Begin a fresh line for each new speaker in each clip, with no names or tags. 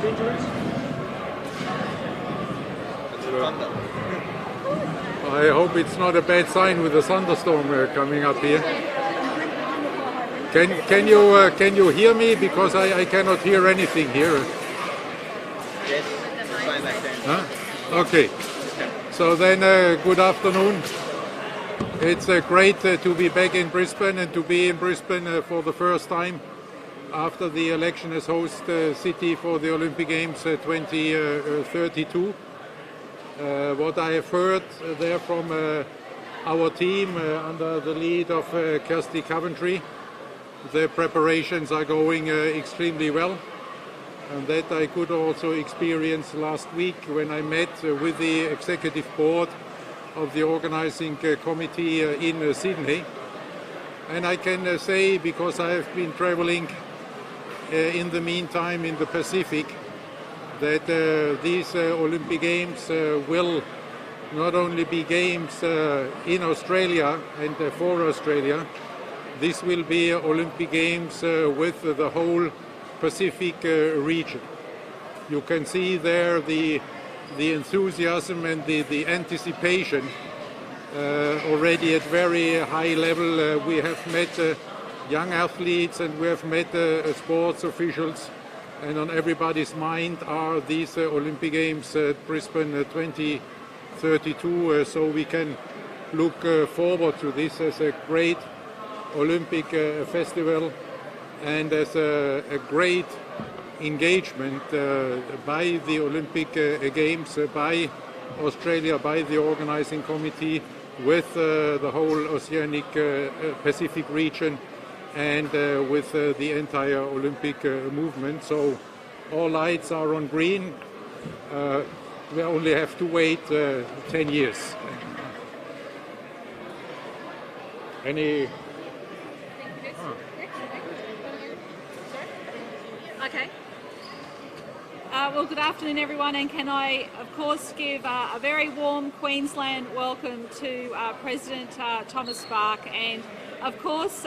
injuries?
I hope it's not a bad sign with a thunderstorm coming up here. Can you hear me, because I cannot hear anything here.
Yes, fine, I can.
Huh? Okay. So then, good afternoon. It's great to be back in Brisbane and to be in Brisbane for the first time after the election as host city for the Olympic Games 2032. What I have heard there from our team under the lead of Kirsty Coventry, the preparations are going extremely well, and that I could also experience last week when I met with the executive board of the organizing committee in Sydney. And I can say, because I have been traveling in the meantime in the Pacific, that these Olympic Games will not only be games in Australia and for Australia. This will be Olympic Games with the whole Pacific region. You can see there the enthusiasm and the anticipation already at very high level. We have met young athletes and we have met sports officials, and on everybody's mind are these Olympic Games at Brisbane 2032, so we can look forward to this as a great Olympic festival and as a great engagement by the Olympic Games, by Australia, by the organizing committee, with the whole Oceanic Pacific region and with the entire Olympic movement. So all lights are on green. We only have to wait 10 years. Any?
Okay. Well, good afternoon, everyone, and can I, of course, give a very warm Queensland welcome to President Thomas Bach, and of course,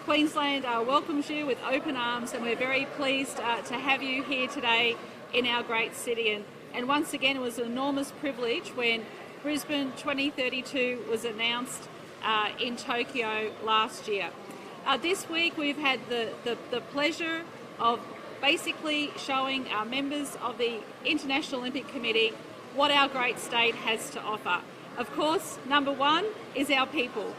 Queensland welcomes you with open arms, and we're very pleased to have you here today in our great city. And once again, it was an enormous privilege when Brisbane 2032 was announced in Tokyo last year. This week, we've had the pleasure of basically showing our members of the International Olympic Committee what our great state has to offer. Of course, number one is our people.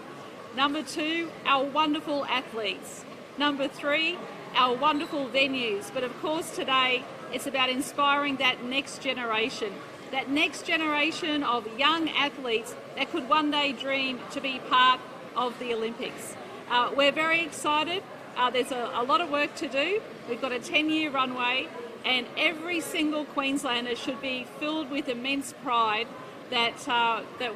Number two, our wonderful athletes. Number three, our wonderful venues. But of course today, it's about inspiring that next generation of young athletes that could one day dream to be part of the Olympics. We're very excited. There's a lot of work to do. We've got a 10-year runway, and every single Queenslander should be filled with immense pride that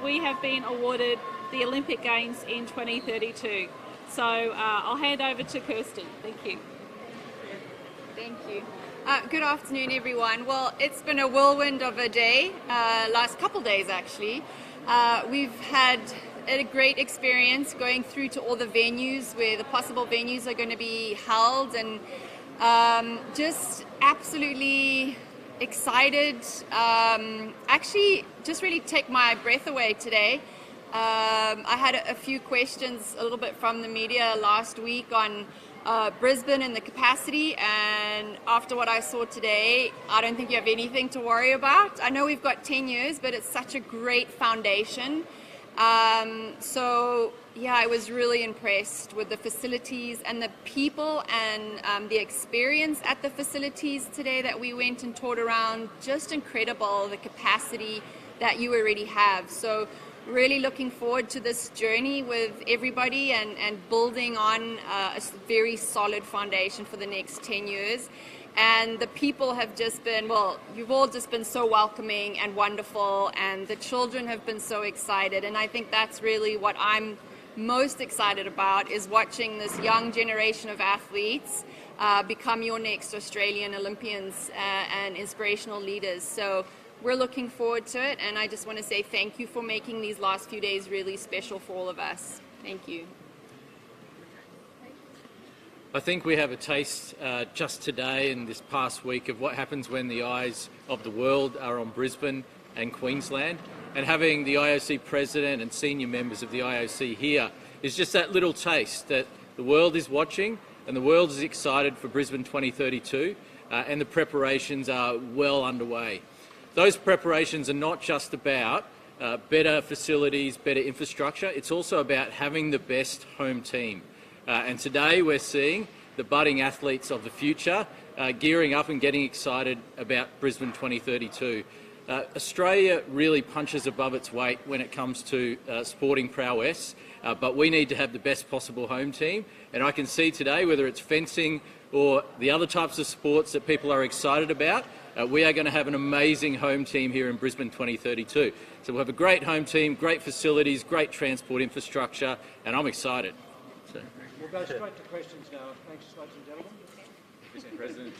we have been awarded the Olympic Games in 2032. So I'll hand over to Kirsten. Thank you.
Thank you. Good afternoon, everyone. Well, it's been a whirlwind of a day, last couple days actually. We've had a great experience going through to all the venues where the possible venues are going to be held, and just absolutely excited. Actually, just really take my breath away today. I had a few questions a little bit from the media last week on Brisbane and the capacity, and after what I saw today, I don't think you have anything to worry about. I know we've got 10 years, but it's such a great foundation. So yeah, I was really impressed with the facilities and the people and the experience at the facilities today that we went and toured around. Just incredible, the capacity that you already have. So really looking forward to this journey with everybody and building on a very solid foundation for the next 10 years. And the people have just been, well, you've all just been so welcoming and wonderful, and the children have been so excited. And I think that's really what I'm most excited about, is watching this young generation of athletes become your next Australian Olympians and inspirational leaders. So we're looking forward to it, and I just want to say thank you for making these last few days really special for all of us. Thank you.
I think we have a taste just today and this past week of what happens when the eyes of the world are on Brisbane and Queensland. And having the IOC president and senior members of the IOC here is just that little taste that the world is watching and the world is excited for Brisbane 2032 and the preparations are well underway. Those preparations are not just about better facilities, better infrastructure, it's also about having the best home team. And today we're seeing the budding athletes of the future gearing up and getting excited about Brisbane 2032. Australia really punches above its weight when it comes to sporting prowess, but we need to have the best possible home team. And I can see today, whether it's fencing or the other types of sports that people are excited about, we are going to have an amazing home team here in Brisbane 2032. So we'll have a great home team, great facilities, great transport infrastructure, and I'm excited. So.
We'll go straight to questions now. Thanks, ladies and gentlemen.
Mr. President,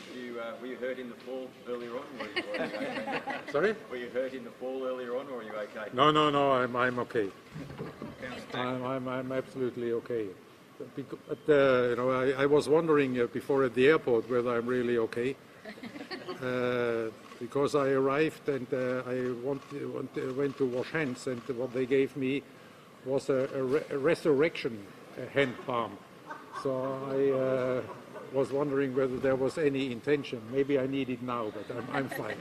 were you hurt in the fall earlier on, or were you okay?
Sorry?
Were you hurt in the fall earlier on, or are you okay?
No, I'm okay. I'm absolutely okay. But, I was wondering before at the airport whether I'm really okay. Because I arrived and I went to wash hands, and what they gave me was a resurrection hand balm. So I was wondering whether there was any intention. Maybe I need it now, but I'm fine.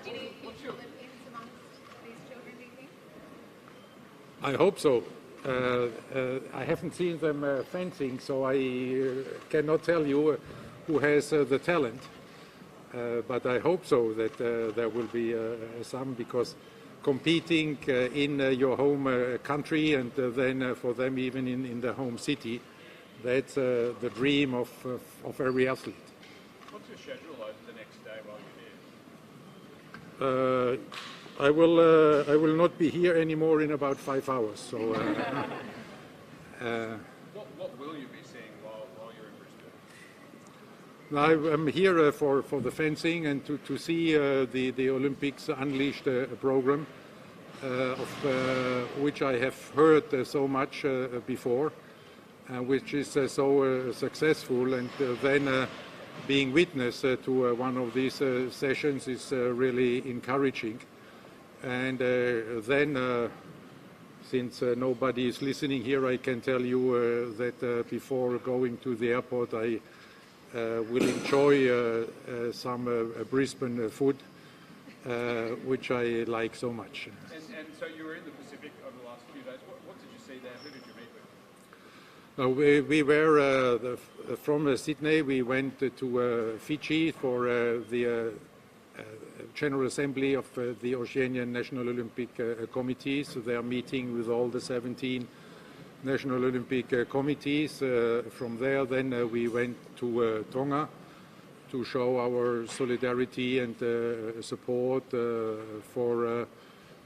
Any Olympians amongst these children, do you think?
I hope so. I haven't seen them fencing, so I cannot tell you who has the talent. But I hope so that there will be some, because competing in your home country and then for them even in the home city, that's the dream of every athlete.
What's your schedule over the next day while you're here?
I will not be here anymore in about 5 hours. So.
What will you be seeing while you're in Brisbane?
I'm here for the fencing and to see the Olympics Unleashed program, of which I have heard so much before, which is so successful, and then being witness to one of these sessions is really encouraging. And then, since nobody is listening here, I can tell you that before going to the airport, I will enjoy some Brisbane food, which I like so much.
And so you were in the Pacific over the last few days. What did you see there? Who did you meet with?
No, we were from Sydney. We went to Fiji for the General Assembly of the Oceanian National Olympic Committee. So they are meeting with all the 17 National Olympic Committees. From there, then we went to Tonga to show our solidarity and support for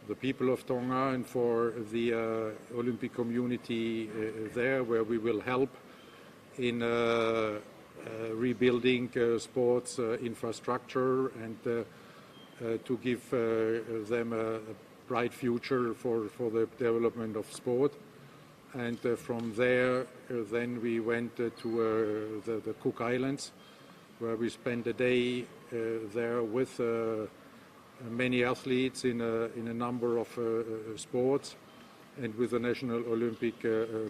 the people of Tonga and for the Olympic community there, where we will help in rebuilding sports infrastructure and to give them a bright future for the development of sport. And from there, then we went to the Cook Islands, where we spent a day there with many athletes in a number of sports, and with the National Olympic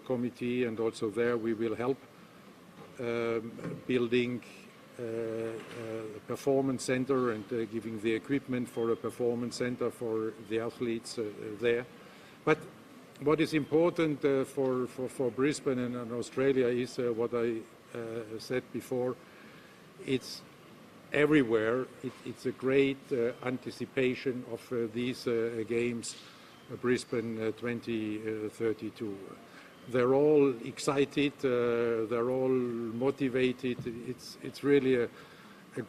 Committee. And also there we will help building a performance center and giving the equipment for a performance center for the athletes there. But what is important for Brisbane and Australia is what I said before. It's everywhere. It's a great anticipation of these games, Brisbane 2032. They're all excited, they're all motivated. It's really a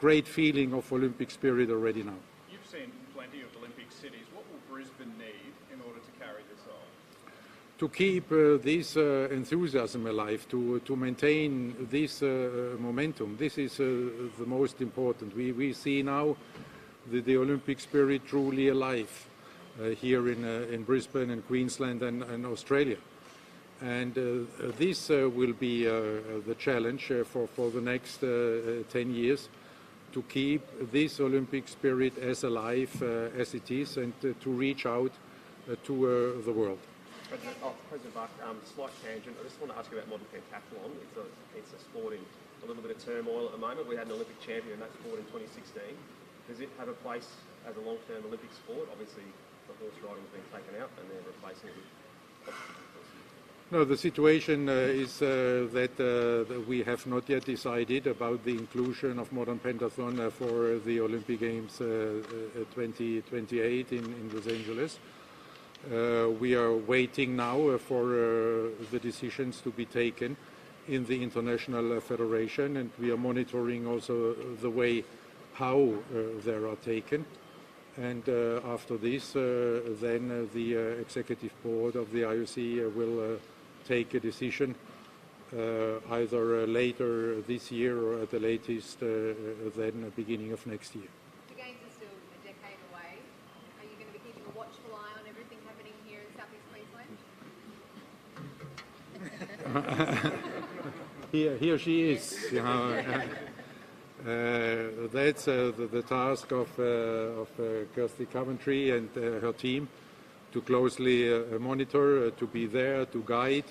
great feeling of Olympic spirit already now.
You've seen plenty of Olympic cities. What will Brisbane need in order to carry this on?
To keep this enthusiasm alive, to maintain this momentum, this is the most important. We see now the Olympic spirit truly alive here in Brisbane and Queensland and Australia. And this will be the challenge for the next 10 years, to keep this Olympic spirit as alive as it is, and to reach out to the world.
President Bach, slight tangent. I just want to ask you about modern pentathlon. It's a sport in a little bit of turmoil at the moment. We had an Olympic champion in that sport in 2016. Does it have a place as a long-term Olympic sport? Obviously, the horse riding has been taken out and they're replacing it with...
No, the situation is that we have not yet decided about the inclusion of modern pentathlon for the Olympic Games 2028 in Los Angeles. We are waiting now for the decisions to be taken in the International Federation, and we are monitoring also the way how they are taken. And after this, then the Executive Board of the IOC will take a decision either later this year or at the latest then beginning of next year.
The Games are still a decade away. Are you going to be keeping a watchful eye on everything happening here in South East Queensland?
Here she is. You know. That's the task of Kirsty Coventry and her team, to closely monitor, to be there, to guide,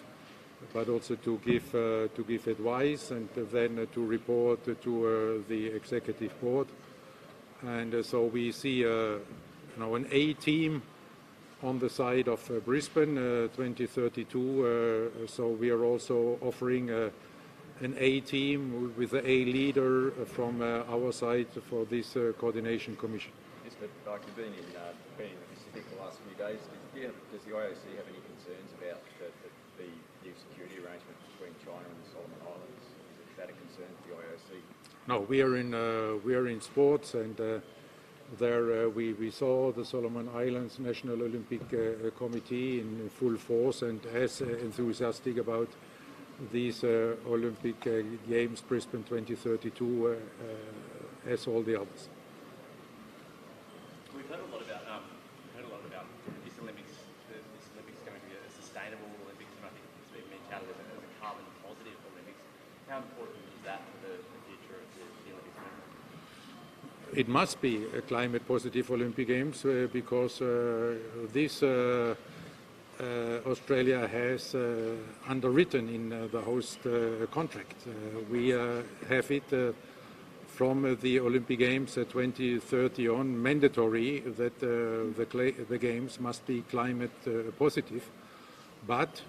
but also to give advice, and then to report to the Executive Board. And so we see an A team on the side of Brisbane 2032. So we are also offering an A team with the A leader from our side for this coordination commission.
Yes, but like you've been in the Pacific the last few days, does the IOC have any concerns about the new security arrangement between China and the Solomon Islands? Is that a concern to the IOC?
No, we are in sports, and there we saw the Solomon Islands National Olympic Committee in full force and as enthusiastic about these Olympic Games Brisbane 2032 as all the others.
We've heard a lot about this Olympics. This Olympics is going to be a sustainable Olympics, and I think it's been touted as a carbon positive Olympics. How important is that for the future of the Olympics movement?
It must be a climate positive Olympic Games because this Australia has underwritten in the host contract. We have it from the Olympic Games 2030 on mandatory that the Games must be climate positive, but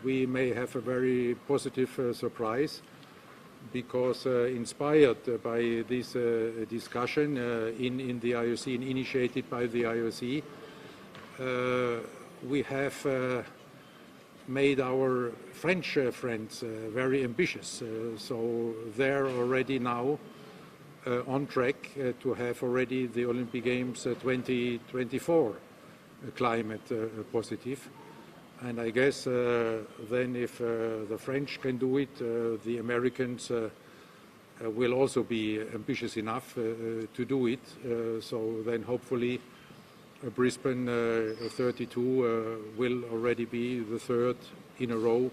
we may have a very positive surprise, because inspired by this discussion in the IOC and initiated by the IOC, we have made our French friends very ambitious. So they're already now on track to have already the Olympic Games 2024 climate positive. And I guess then if the French can do it, the Americans will also be ambitious enough to do it. So then hopefully Brisbane 32 will already be the third in a row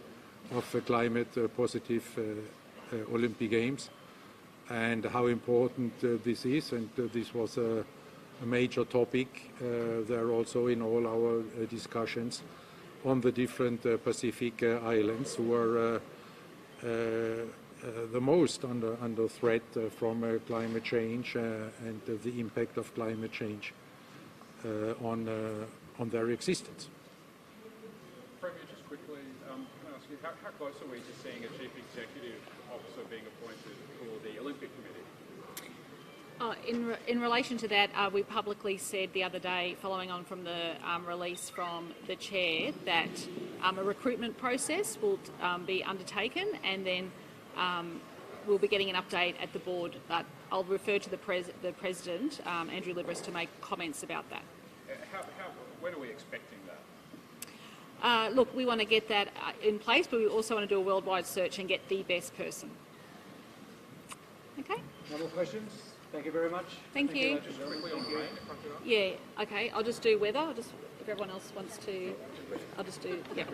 of climate positive Olympic Games, and how important this is. And this was a major topic there also in all our discussions on the different Pacific islands, who are the most under threat from climate change and the impact of climate change on their existence.
Premier, just quickly, can I ask you, how close are we to seeing a chief executive officer being appointed for the Olympic Committee?
In relation to that, we publicly said the other day, following on from the release from the chair, that a recruitment process will be undertaken, and then we'll be getting an update at the board. But I'll refer to the president, Andrew Liveris, to make comments about that.
When are we expecting that?
Look, we want to get that in place, but we also want to do a worldwide search and get the best person. Okay?
No more questions? Thank you very much.
Thank you.
Just quickly on rain.
Yeah, okay, I'll just do weather. If if everyone else wants to, I'll just do, yeah.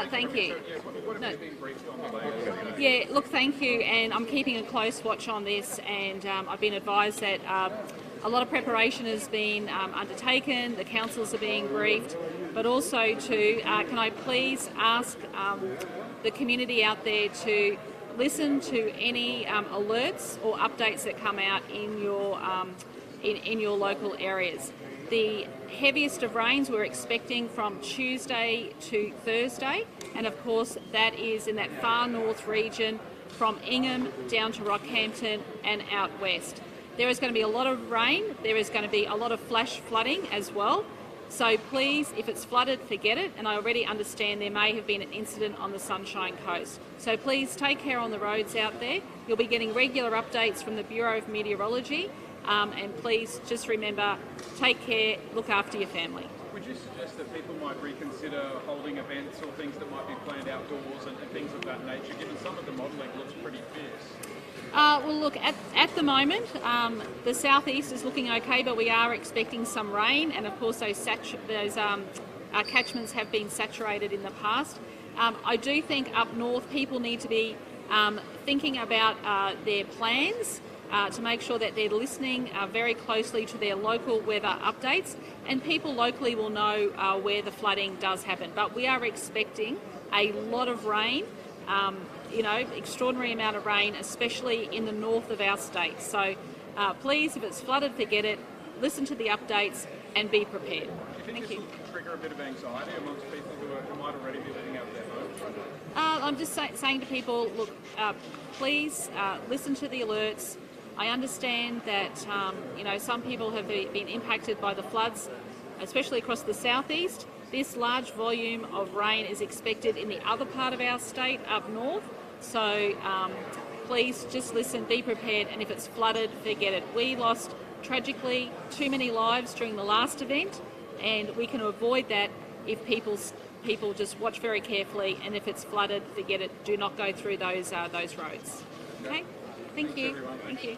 Thank you. No. Yeah, look, thank you, and I'm keeping a close watch on this, and I've been advised that a lot of preparation has been undertaken, the councils are being briefed, but also to, can I please ask the community out there to listen to any alerts or updates that come out in your in your local areas. The heaviest of rains we're expecting from Tuesday to Thursday, and of course that is in that far north region from Ingham down to Rockhampton and out west. There is going to be a lot of rain, there is going to be a lot of flash flooding as well. So please, if it's flooded, forget it. And I already understand there may have been an incident on the Sunshine Coast. So please take care on the roads out there. You'll be getting regular updates from the Bureau of Meteorology. And please just remember, take care, look after your family.
Would you suggest that people might reconsider holding events or things that might be planned outdoors and things of that nature, given some of the modelling looks pretty fierce?
Well, look, at the moment, the southeast is looking okay, but we are expecting some rain, and of course those catchments have been saturated in the past. I do think up north people need to be thinking about their plans to make sure that they're listening very closely to their local weather updates, and people locally will know where the flooding does happen. But we are expecting a lot of rain. Extraordinary amount of rain, especially in the north of our state. So please, if it's flooded, forget it. Listen to the updates and be prepared. Thank you.
Trigger a bit of anxiety amongst people who might already be living out their homes?
I'm just saying to people, look, please listen to the alerts. I understand that some people have been impacted by the floods, especially across the southeast. This large volume of rain is expected in the other part of our state up north. So please just listen, be prepared, and if it's flooded, forget it. We lost, tragically, too many lives during the last event, and we can avoid that if people just watch very carefully, and if it's flooded, forget it. Do not go through those roads. Okay? Thank you. Thank you.